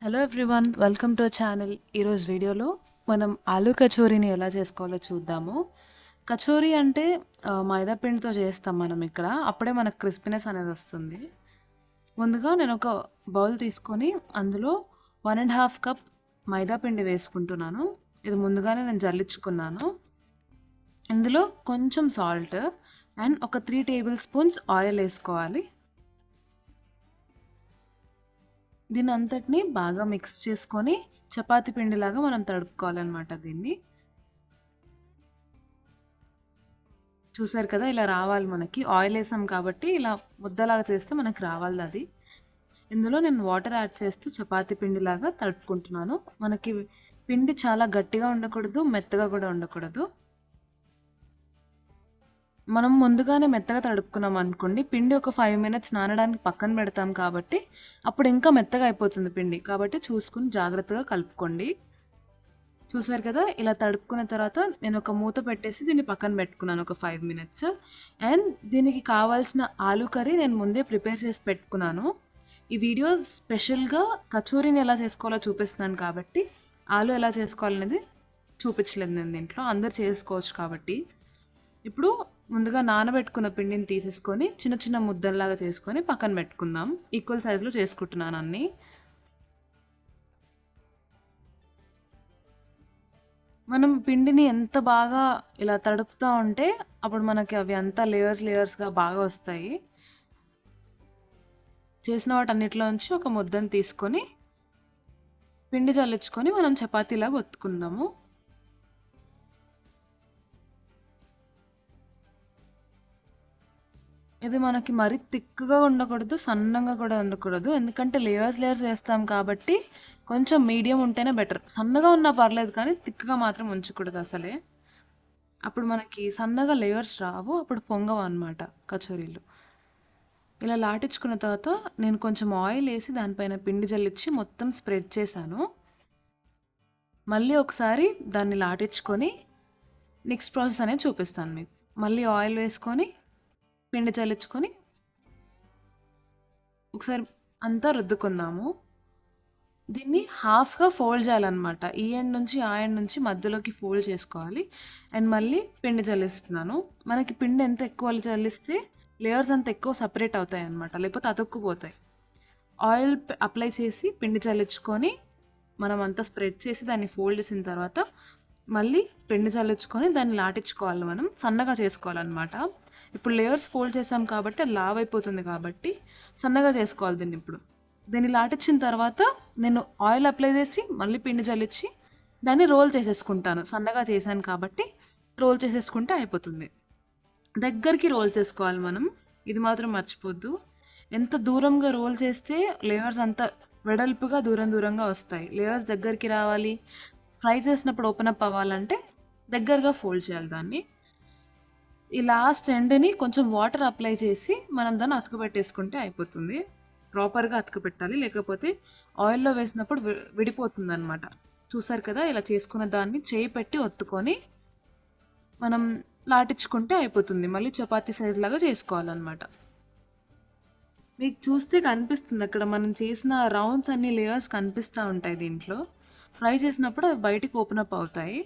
Hello everyone, welcome to channel. ఈరోజు వీడియోలో మనం ఆలూ కచోరీని ఎలా చేసుకోవాలో చూద్దాము. కచోరీ అంటే మైదా పిండితో చేస్తాం మనం ఇక్కడ. అప్పుడే మనకు క్రిస్పీనెస్ అనేది వస్తుంది. ముందుగా నేను ఒక బౌల్ తీసుకొని అందులో 1.5 కప్ మైదా పిండి వేసుకుంటున్నాను. ఇది ముందుగానే నేను జల్లించుకున్నాను. ఇందులో కొంచెం సాల్ట్ అండ్ ఒక 3 టేబుల్ స్పూన్స్ ఆయిల్ వేసుకోవాలి. దీని అంతటిని బాగా మిక్స్ చేసుకొని చపాతీ పిండిలాగా మనం తడుపుకోవాలన్నమాట. దీన్ని చూసారు కదా, ఇలా రావాలి మనకి. ఆయిల్ వేసాం కాబట్టి ఇలా ముద్దలాగా చేస్తే మనకి రావాలి అది. ఇందులో నేను వాటర్ యాడ్ చేస్తూ చపాతీ పిండిలాగా తడుపుకుంటున్నాను. మనకి పిండి చాలా గట్టిగా ఉండకూడదు, మెత్తగా కూడా ఉండకూడదు. మనం ముందుగానే మెత్తగా తడుపుకున్నాం అనుకోండి, పిండి ఒక 5 మినిట్స్ నానడానికి పక్కన పెడతాం కాబట్టి అప్పుడు ఇంకా మెత్తగా అయిపోతుంది పిండి. కాబట్టి చూసుకుని జాగ్రత్తగా కలుపుకోండి. చూసారు కదా, ఇలా తడుపుకున్న తర్వాత నేను ఒక మూత పెట్టేసి దీన్ని పక్కన పెట్టుకున్నాను ఒక 5 మినిట్స్. అండ్ దీనికి కావాల్సిన ఆలూ కర్రీ నేను ముందే ప్రిపేర్ చేసి పెట్టుకున్నాను. ఈ వీడియో స్పెషల్గా కచోరీని ఎలా చేసుకోవాలో చూపిస్తున్నాను కాబట్టి ఆలూ ఎలా చేసుకోవాలనేది చూపించలేదు నేను దీంట్లో. అందరు చేసుకోవచ్చు కాబట్టి. ఇప్పుడు ముందుగా నానబెట్టుకున్న పిండిని తీసేసుకొని చిన్న చిన్న ముద్దల్లాగా చేసుకొని పక్కన పెట్టుకుందాం. ఈక్వల్ సైజులో చేసుకుంటున్నాను అన్నీ. మనం పిండిని ఎంత బాగా ఇలా తడుపుతూ ఉంటే అప్పుడు మనకి అవి అంతా లేయర్స్గా బాగా వస్తాయి. చేసిన వాటన్నిటిలోంచి ఒక ముద్దను తీసుకొని పిండి చల్లించుకొని మనం చపాతీలాగా ఒత్తుకుందాము. ఇది మనకి మరీ థిక్గా ఉండకూడదు, సన్నంగా కూడా ఉండకూడదు. ఎందుకంటే లేయర్స్ వేస్తాం కాబట్టి కొంచెం మీడియం ఉంటేనే బెటర్. సన్నగా ఉన్నా పర్లేదు కానీ థిక్గా మాత్రం ఉంచకూడదు అసలే. అప్పుడు మనకి సన్నగా లేయర్స్ రావు, అప్పుడు పొంగవు అన్నమాట కచోరీలు. ఇలా లాటించుకున్న తర్వాత నేను కొంచెం ఆయిల్ వేసి దానిపైన పిండి జల్లించి మొత్తం స్ప్రెడ్ చేశాను. మళ్ళీ ఒకసారి దాన్ని లాటించుకొని నెక్స్ట్ ప్రాసెస్ అనేది చూపిస్తాను మీకు. మళ్ళీ ఆయిల్ వేసుకొని పిండి చల్లించుకొని ఒకసారి అంతా రుద్దుకుందాము. దీన్ని హాఫ్గా ఫోల్డ్ చేయాలన్నమాట. ఈ ఎండ్ నుంచి ఆ ఎండ్ నుంచి మధ్యలోకి ఫోల్డ్ చేసుకోవాలి. అండ్ మళ్ళీ పిండి చల్లిస్తున్నాను. మనకి పిండి ఎంత ఎక్కువ చల్లిస్తే లేయర్స్ అంత ఎక్కువ సపరేట్ అవుతాయి అన్నమాట, లేకపోతే అతుక్కుపోతాయి. ఆయిల్ అప్లై చేసి పిండి చల్లించుకొని మనం అంతా స్ప్రెడ్ చేసి దాన్ని ఫోల్డ్ చేసిన తర్వాత మళ్ళీ పిండి చల్లించుకొని దాన్ని లాటించుకోవాలి. మనం సన్నగా చేసుకోవాలన్నమాట. ఇప్పుడు లేయర్స్ ఫోల్డ్ చేసాం కాబట్టి అది లావ్ అయిపోతుంది కాబట్టి సన్నగా చేసుకోవాలి దీన్ని. ఇప్పుడు దీన్ని లాటించిన తర్వాత నేను ఆయిల్ అప్లై చేసి మళ్ళీ పిండి చల్లించి దాన్ని రోల్ చేసేసుకుంటాను. సన్నగా చేశాను కాబట్టి రోల్ చేసేసుకుంటే అయిపోతుంది. దగ్గరికి రోల్ చేసుకోవాలి మనం, ఇది మాత్రం మర్చిపోద్దు. ఎంత దూరంగా రోల్ చేస్తే లేయర్స్ అంత వెడల్పుగా దూరంగా వస్తాయి. లేయర్స్ దగ్గరికి రావాలి, ఫ్రై చేసినప్పుడు ఓపెన్ అప్ అవ్వాలంటే దగ్గరగా ఫోల్డ్ చేయాలి దాన్ని. ఈ లాస్ట్ ఎండ్ని కొంచెం వాటర్ అప్లై చేసి మనం దాన్ని అతుకుపెట్టేసుకుంటే అయిపోతుంది. ప్రాపర్గా అతుకుపెట్టాలి, లేకపోతే ఆయిల్లో వేసినప్పుడు విడిపోతుంది అనమాట. చూసారు కదా, ఇలా చేసుకున్న దాన్ని చేయి పెట్టి ఒత్తుకొని మనం లాటించుకుంటే అయిపోతుంది. మళ్ళీ చపాతీ సైజ్ లాగా చేసుకోవాలన్నమాట. మీకు చూస్తే కనిపిస్తుంది అక్కడ మనం చేసిన రౌండ్స్ అన్ని లేయర్స్ కనిపిస్తూ ఉంటాయి దీంట్లో. ఫ్రై చేసినప్పుడు అవి బయటికి ఓపెన్ అప్ అవుతాయి.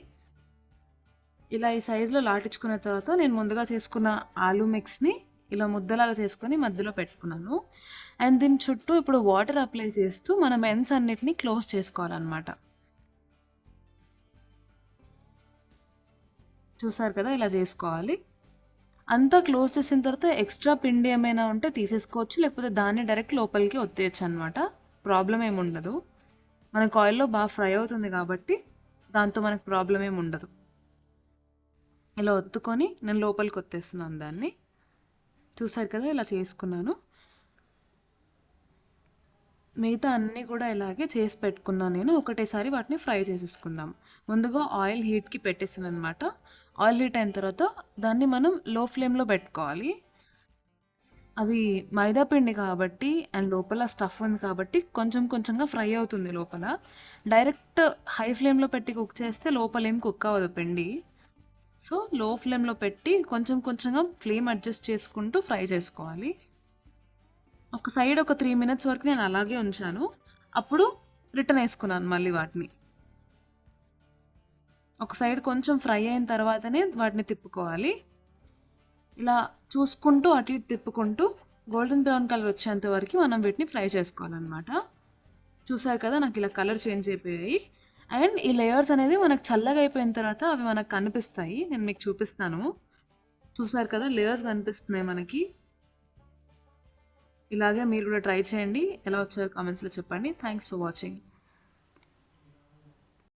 ఇలా ఈ సైజులో లాటించుకున్న తర్వాత నేను ముందుగా చేసుకున్న ఆలూ మిక్స్ని ఇలా ముద్దలాగా చేసుకొని మధ్యలో పెట్టుకున్నాను. అండ్ దీని చుట్టూ ఇప్పుడు వాటర్ అప్లై చేస్తూ మనం ఎండ్స్ అన్నిటినీ క్లోజ్ చేసుకోవాలన్నమాట. చూసారు కదా, ఇలా చేసుకోవాలి. అంతా క్లోజ్ చేసిన తర్వాత ఎక్స్ట్రా పిండి ఏమైనా ఉంటే తీసేసుకోవచ్చు, లేకపోతే దాన్ని డైరెక్ట్ లోపలికి ఒత్తేయచ్చు అనమాట. ప్రాబ్లం ఏమి ఉండదు. మనకు ఆయిల్లో బాగా ఫ్రై అవుతుంది కాబట్టి దాంతో మనకు ప్రాబ్లం ఏమి ఉండదు. ఇలా ఒత్తుకొని నేను లోపలికి ఒత్తేస్తున్నాను దాన్ని. చూసారు కదా, ఇలా చేసుకున్నాను. మిగతా అన్నీ కూడా ఇలాగే చేసి పెట్టుకున్నాను నేను. ఒకటేసారి వాటిని ఫ్రై చేసేసుకుందాం. ముందుగా ఆయిల్ హీట్కి పెట్టేసాను అనమాట. ఆయిల్ హీట్ అయిన తర్వాత దాన్ని మనం లో ఫ్లేమ్లో పెట్టుకోవాలి. అది మైదా పిండి కాబట్టి అండ్ లోపల స్టఫ్ ఉంది కాబట్టి కొంచెంగా ఫ్రై అవుతుంది లోపల. డైరెక్ట్ హై ఫ్లేమ్లో పెట్టి కుక్ చేస్తే లోపల ఏం కుక్ అవ్వదు పిండి. సో లో ఫ్లేమ్లో పెట్టి కొంచెంగా ఫ్లేమ్ అడ్జస్ట్ చేసుకుంటూ ఫ్రై చేసుకోవాలి. ఒక సైడ్ ఒక 3 మినిట్స్ వరకు నేను అలాగే ఉంచాను. అప్పుడు రిటర్న్ వేసుకున్నాను మళ్ళీ వాటిని. ఒక సైడ్ కొంచెం ఫ్రై అయిన తర్వాతనే వాటిని తిప్పుకోవాలి. ఇలా చూసుకుంటూ అటు ఇటు తిప్పుకుంటూ గోల్డెన్ బ్రౌన్ కలర్ వచ్చేంత వరకు మనం వీటిని ఫ్రై చేసుకోవాలన్నమాట. చూసారు కదా, నాకు ఇలా కలర్ చేంజ్ అయిపోయాయి. అండ్ ఈ లేయర్స్ అనేది మనకు చల్లగా అయిపోయిన తర్వాత అవి మనకు కనిపిస్తాయి. నేను మీకు చూపిస్తాను. చూసారు కదా, లేయర్స్ కనిపిస్తున్నాయి మనకి. ఇలాగే మీరు కూడా ట్రై చేయండి. ఎలా వచ్చారో కామెంట్స్లో చెప్పండి. Thanks for watching.